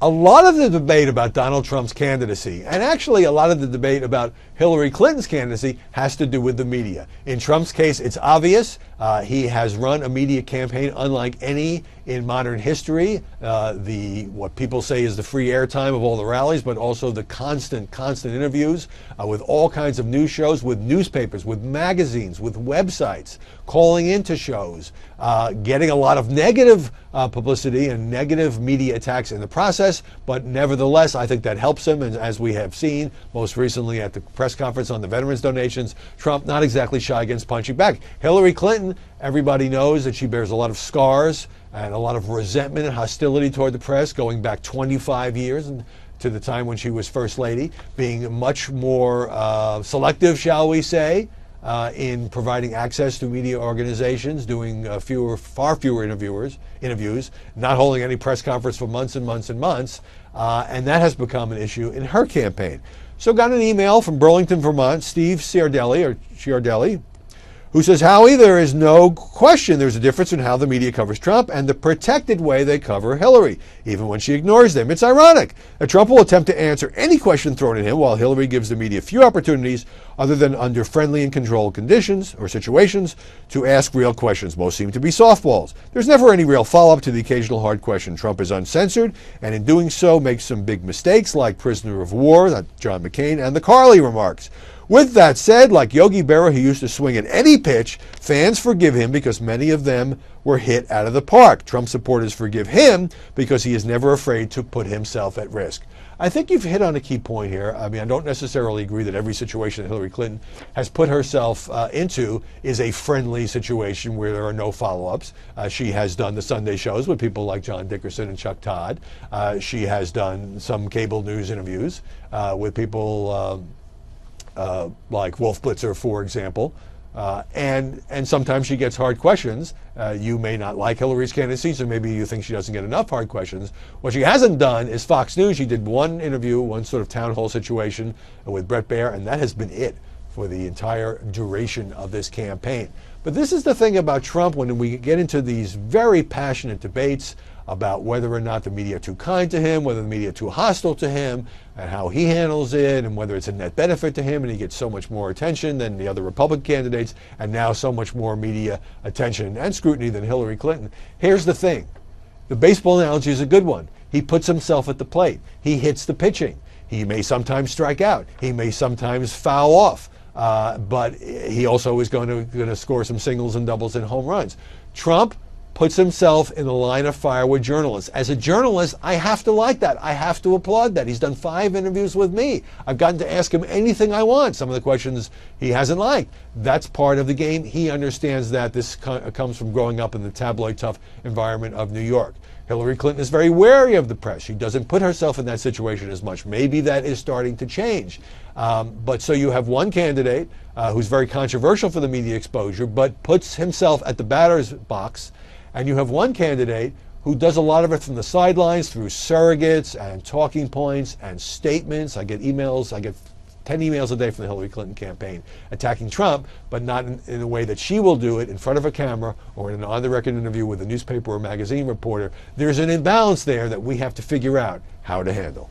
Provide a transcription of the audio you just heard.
A lot of the debate about Donald Trump's candidacy, and actually a lot of the debate about Hillary Clinton's candidacy, has to do with the media. In Trump's case, it's obvious. He has run a media campaign unlike any in modern history. What people say is the free airtime of all the rallies, but also the constant interviews with all kinds of news shows, with newspapers, with magazines, with websites, calling into shows, getting a lot of negative publicity and negative media attacks in the process. But nevertheless, I think that helps him. And as we have seen most recently at the press conference on the veterans donations, Trump not exactly shy against punching back. Hillary Clinton, everybody knows that she bears a lot of scars and a lot of resentment and hostility toward the press going back 25 years to the time when she was First Lady, being much more selective, shall we say, in providing access to media organizations, doing far fewer interviews, not holding any press conference for months and months and months, and that has become an issue in her campaign. So got an email from Burlington, Vermont, Steve Ciardelli, who says, Howie, there is no question there's a difference in how the media covers Trump and the protected way they cover Hillary, even when she ignores them. It's ironic that Trump will attempt to answer any question thrown at him while Hillary gives the media few opportunities other than under friendly and controlled conditions or situations to ask real questions. Most seem to be softballs. There's never any real follow-up to the occasional hard question. Trump is uncensored and in doing so makes some big mistakes like prisoner of war, John McCain, and the Carly remarks. With that said, like Yogi Berra, who used to swing at any pitch, fans forgive him because many of them were hit out of the park. Trump supporters forgive him because he is never afraid to put himself at risk. I think you've hit on a key point here. I mean, I don't necessarily agree that every situation that Hillary Clinton has put herself into is a friendly situation where there are no follow-ups. She has done the Sunday shows with people like John Dickerson and Chuck Todd. She has done some cable news interviews with people like Wolf Blitzer, for example. And sometimes she gets hard questions. You may not like Hillary's candidacy, so maybe you think she doesn't get enough hard questions. What she hasn't done is Fox News. She did one interview, one sort of town hall situation with Bret Baier, and that has been it for the entire duration of this campaign. But this is the thing about Trump when we get into these very passionate debates about whether or not the media are too kind to him, whether the media are too hostile to him, and how he handles it, and whether it's a net benefit to him, and he gets so much more attention than the other Republican candidates, and now so much more media attention and scrutiny than Hillary Clinton. Here's the thing. The baseball analogy is a good one. He puts himself at the plate. He hits the pitching. He may sometimes strike out. He may sometimes foul off. But he also is going to score some singles and doubles and home runs. Trump puts himself in the line of fire with journalists. As a journalist, I have to like that. I have to applaud that. He's done 5 interviews with me. I've gotten to ask him anything I want. Some of the questions he hasn't liked. That's part of the game. He understands that. This comes from growing up in the tabloid tough environment of New York. Hillary Clinton is very wary of the press. She doesn't put herself in that situation as much. Maybe that is starting to change. But so you have one candidate who's very controversial for the media exposure, but puts himself at the batter's box. And you have one candidate who does a lot of it from the sidelines through surrogates and talking points and statements. I get emails. I get 10 emails a day from the Hillary Clinton campaign attacking Trump, but not in a way that she will do it in front of a camera or in an on-the-record interview with a newspaper or magazine reporter. There's an imbalance there that we have to figure out how to handle.